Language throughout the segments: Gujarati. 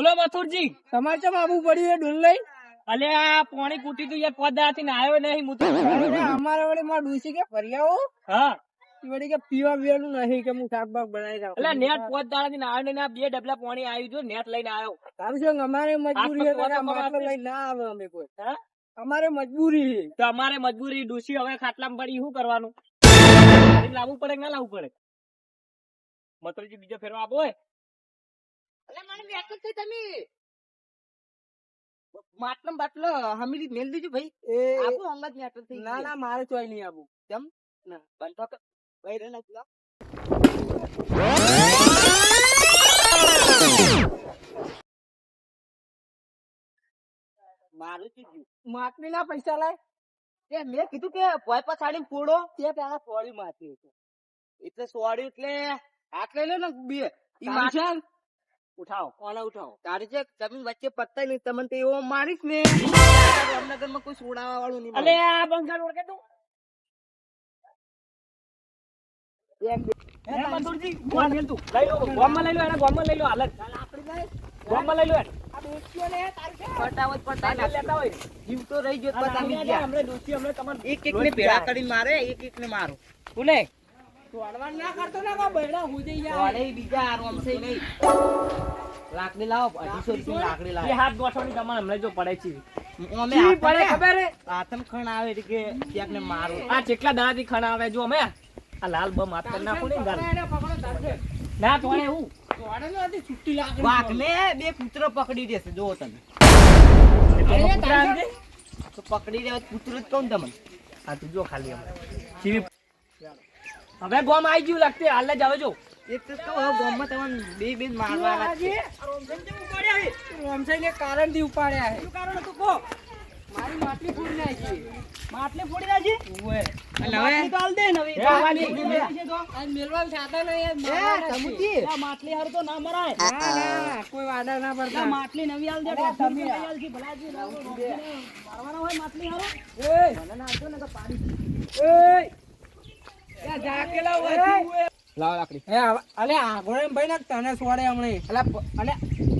બોલો મથુરજી, તમારે ચમ આવવું પડ્યું એ ડોલ લઈ? અલે આ પોણી કૂટી તું યાર પોદાથી આવ્યો નહીં હું તો. અમારે વળી માં ડૂસી કે ફરિયાઓ હા વળી કે પીવા પીવાનું નહીં કે હું શાક બાક બનાવી એટલે રાખું. નેટ પોદાથી આવ્યો ને 2 ડબલા પોણી આવ્યું જો નેટ લઈને આવ્યો. તારું શું અમારે મજબૂરી છે આ તો માટલો લઈને ના આવે અમે કોઈ. અમારે મજબૂરી છે. તો અમારે મજબૂરી ડૂસી હવે ખાટલામાં પડી શું કરવાનું? લાવવું પડે કે ના લાવવું પડે? મથુરજી બીજો ફેરવા આપો હોય. અલે મને મેકઅપ થઈ તમે માટલો બાટલો હમીરી મેલ દીજો ભાઈ. આપો હંગત મેકઅપ થઈ. ના ના મારે ચોય નહીં આપું. કેમ? ના બંધો કે ભાઈ રે ના પુલા. મારું ચીજ્યું માટલી ના પૈસા લાય. તે મેં કીધું કે ભોય પછાડીને ફોડો તે પેલા ફોડી મારતી એટલે સોડ્યું એટલે હાથ લઈ લો ને બે ઈ માર ઉઠાવો કોને ઉઠાવો તારી જે જમીન વચ્ચે પત્તા નહીં તમને તો એવો મારીશ ને જામનગર માં કોઈ સોડાવા વાળું નહીં. અલે આ બંગાળ ઓળખે તું? મથુરજી ગોમ મેલ તું લઈ લો, ગોમમાં લઈ લો, એને ગોમમાં લઈ લો. હાલત ગોમમાં લઈ લો એને. પટાવત પટા લેતા હોય જીવ તો રહી ગયો પતા નહીં ગયા. હમણે ડોસી હમણે તમારે એક એક ને ભેળા કરીને મારે એક એક ને મારો. કોને તોડવાનું ના કરતો ના કો બૈડા હું જઈ જાય. તોડે બીજા આરામ છે નહીં. લાકડી લાવો 250 રૂપિયા લાકડી લાવો. એ હાથ ગોઠવણી તમારે હમણાં જો પડે છે. અમે ઈ પડે ખબર હે? હાથમ ખણ આવે એટલે કે ક્યાંક ને મારો. આ કેટલા દાડાથી ખણ આવે જો અમે આ લાલ બમ હાથ કરી નાખું ને ગાલ. ના તોડે હું વાઘને બે કૂતરો પકડી દેશે જો તમે કૂતરા આવી તો પકડી દેવા કૂતરો જ કહું તમને. હા તું જો ખાલી હમણાં હવે ગોમ આવી ગયું લાગતે હાલ જ આવે જો. એક તો કહું હવે ગામમાં તમને બે બે મારવાના છે. રોમસાઈ કારણ થી ઉપાડ્યા છે. શું કારણ હતું કહો? મારી માટલી ફોડી નાખી. માટલી ફોડી નાખી? ઓએ અને હવે તો હાલ દે નવી રહેવાની. આ મેલવા છાતા નહીં યાર સમજી આ માટલી હાર તો ના મરાય. ના કોઈ વાડા ના પડતા. માટલી નવી હાલ દે તમે હાલ કી ભલાજી મારવાના હોય માટલી હારો. એ મને ના આવતો ને તો પાડી. એ યા જાકેલા હોય લાવ લાકડી. હે અલે આગોળે ભાઈ ના તને સોડે હમણે. અલે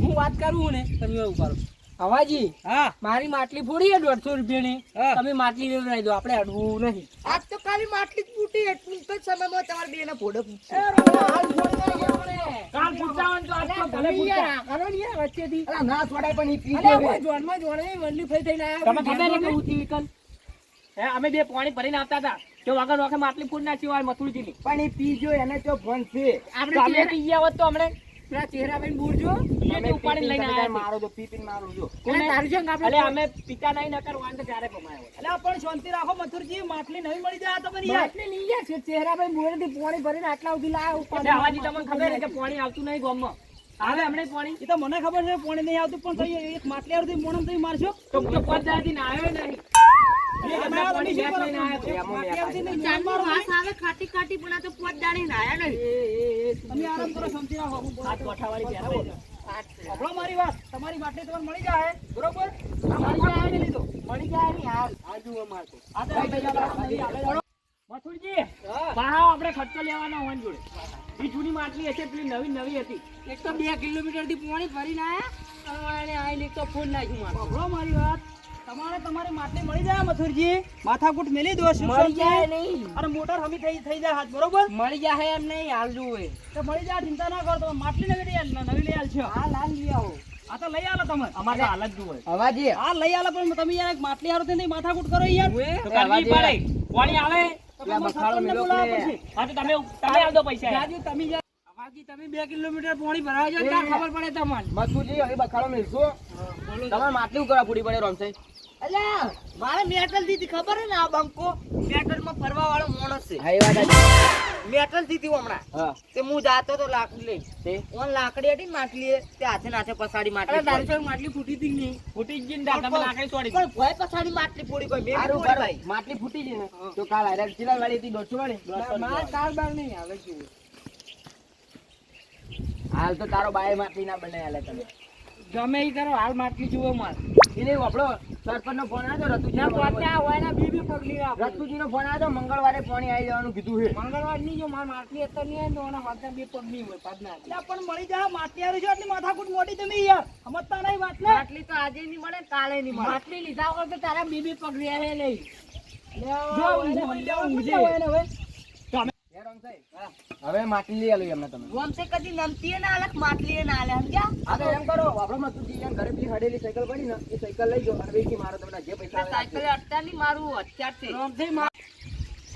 હું વાત કરું ને તમે ઉભારો. હવાજી હા મારી માટલી ફોડી છે 150 રૂપિયાની. તમે માટલી લઈ દો આપણે અડવું નહીં. આજ તો ખાલી માટલી જ ફૂટી એટલું તો સમયમાં તમારે બે ને ફોડો ફૂટશે. કાલ ફૂટવાનું તો આજ તો ભલે ફૂટતા. કરો ને યાર વચ્ચેથી. અલા ના છોડાય પણ ઈ પી લે. જોનમાં જોડે વલ્લી ફઈ થઈને આયા. તમે ખબર છે કે ઉતી વિકલ હે અમે બે પાણી ભરીને આવતા હતા તો વગર વખત માટલી ફૂટ નાખી હોય મથુરજી ની. પણ ઈ પીજો એને તો ફોન છે. આપણે પી ગયા હોત તો હમણે પેલા ચહેરા ભાઈ બૂરજો એ ઉપાડીને લઈને આયા મારો તો પી પીને મારો જો. કોને તારું છે ને આપણે અલે અમે પિતા નહીં નકર વાંધો ત્યારે કમાયો. અલે પણ શાંતિ રાખો મથુરજી માટલી નહીં મળી જાય તો બની યાર. માટલી લઈ જાય છે ચહેરા ભાઈ બોરેથી પાણી ભરીને આટલા સુધી લાયા ઉપર. એટલે હવાજી તમને ખબર છે કે પાણી આવતું નહીં ગામમાં. આવે હમણે પાણી એ તો મને ખબર છે પાણી નહીં આવતું પણ તઈ એક માટલી આવતી મોણમ તઈ મારશો તો હું તો પદાથી ના આવ્યો નહીં. પાણી બેઠ લઈને આવ્યો. ખાટી ખાટી પણ આ તો પોત દાણી નાયા નહીં. તમે આરામ કરો શાંતિ રાખો. હું હાથ ગોઠાવાળી પહેરાવો છે. આપણો મારી વાત તમારી માટલી તમને મળી જાય બરોબર. મળી જાય ને લીધો મળી જાય ને હાલ આ જુઓ મારતો આ તો મથુરજી પાહા આપણે ખર્ચો લેવાનો હોય જોડે. ઈ જૂની માટલી હશે પેલી નવી નવી હતી. એક તો 2 કિલોમીટર થી પાણી ભરીને આયા અને આઈને એક તો ફોન નાખ્યું મારે. આપણો મારી વાત તમારે તમારી માટલી મળી જાય મથુરજી. માથાકૂટ મેલી દો શું મળી જાય નહીં અને મોટર હમી થઈ જાય હાથ બરોબર. મળી જાય એમ નહીં હાલ જુએ તો મળી જાય ચિંતા ના કરતો. માટલી નવી લઈ આલ છે. હા લાલ લઈ આવો. આ તો લઈ આલો તમે. અમારે તો હાલત જુએ. હવાજી હા લઈ આલો પણ તમે યાર માટલી હારો થઈને માથાકૂટ કરો યાર. તો કરવી પડે. પાણી આવે બખાડો મેલો પડે. હા તો તમે આલ દો પૈસા. જાજુ તમે હવાજી તમે 2 કિલોમીટર પાણી ભરાવા જાવ ત્યાં ખબર પડે તમને. મથુરજી હવે બખાડો મેલશો. તમારે માટલી ઉકળા પૂરી પડે રોમસાઈ. અલ્યા મારે મેટલ દીધી ખબર હે ને આ બંકો મેટલ માં ફરવા વાળો માણસ છે. હા એ વાત છે. મેટલ દીધી હમણાં. હા તે હું જાતો તો લાકડી લઈ તે ઓન લાકડી હતી માટલી તે હાથે નાથે પસાડી માટલી. અરે દારૂ માટલી ફૂટી દી નહીં. ફૂટી જ ને તમે લાકડી તોડી. પણ ભય પસાડી માટલી ફોડી કોઈ મેં ફોડી ભાઈ. માટલી ફૂટી ગઈ ને તો કાલ આરે ચિલા વાળી હતી 200 વાળી. માર કાલ બાર નહીં આવે કેવું. હાલ તો તારો બાય માટલી ના બને હાલે તમે ગમે ઈ કરો હાલ માટલી જુઓ માર. એને આપણો સરપંચનો ફોન આવ્યો તો ના રતુજીનો પોતા હોય ને બીબી પગલી રાખો રતુજીનો ફોન આવ્યો તો મંગળવારે પાણી આવી જવાનું કીધું છે મંગળવાર ની જો માર માટલી અત્યારે નહીં આવે તો ઓના હાથના બે પગ નહીં હોય પાદના પણ મળી જાય માટલી હારું છે એટલી માથાકૂટ મોટી તમે યાર સમજતા નહીં વાત ને માટલી તો આજે નહીં મળે કાલે નહીં મળે માટલી લીધા વગર તો તારા બીબી પગલી આવે નહીં હવે માટલી લઈ આલો એમને તમે ગોમસે કદી નમતી ના આલે માટલી ના આલે સમજ્યા આ તો એમ કરો આપણો મતુજી જેમ ઘરે પેલી હડેલી સાયકલ પડી ને એ સાયકલ લઈ જાઓ અને વેચી મારો તમને જે પૈસા આવે સાયકલ અટતા નહીં મારું અત્યાર છે રોમથી માર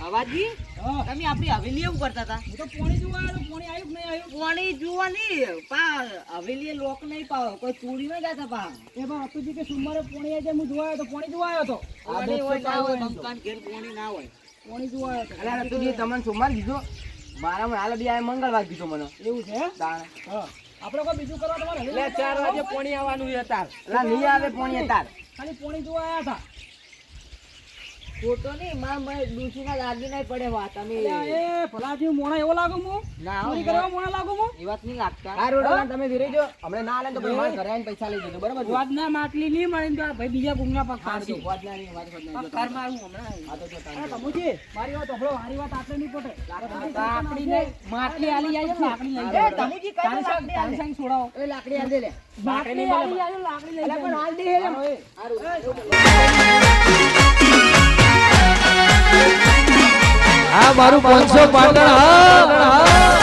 આવાજી હા તમે આપણી હવેલી એવું કરતા હતા હું તો પોણી જોવા આવ્યો પોણી આવ્યું કે નહીં આવ્યું પાણી જુઓ નહીં પા હવેલી લોક નહીં પાવ કોઈ ચોરી ન જતા પા એ બા અતુજી કે સોમવારે પોણી આવી જાય હું જોવા આવ્યો તો પોણી જોવા આવ્યો તો પાણી હોય ના હોય બંકાન ઘેર પાણી ના હોય પોણી જોવા આવ્યો તો અલા રતુજી તમને સોમવાર દીધો મારામાં હાલ બી આ મંગળવાર દીધો મને એવું છે હે? તાણ હા આપણે કોઈ બીજું કરવા તમારે એટલે 4 વાગે પોણી આવવાનું છે તાર અલા નહીં આવે પોણી તાર ખાલી પોણી જોવા આવ્યા હતા ખોટો નહીં માં મેં ડૂસીના લાગી નહીં પડે વાત તમે અલ્યા, એ ભલાજી મોણા એવો લાગુ હું ના ચોરી કરવા મોણા લાગુ હું એ વાત નહીં લાગતા આ રોડ તમે વિરાઈ જો હમણે ના આલે તો પછી મારા ઘરે આવીને પૈસા લઈ જજો બરાબર વાત ના માટલી નહીં મળે ને તો આ ભાઈ બીજા ગુંગના પગ પાડશે વાજનાની વાત પગ ઘર મારું હમણાં આ તો જો અરે તમુજી મારી વાત સાંભળો મારી વાત આટલે નહીં પટે લાકડી નહીં માટલી આલી જાય છે લાકડી લઈ એ જાય તમુજી કઈ લાકડી આલે? તારી સંગ છોડાવો એ લાકડી આલ દે લે માટલી આલી જાય લાકડી લઈ અલા પણ જાય હાલ દે લે આ મારું 500 પાટણ હા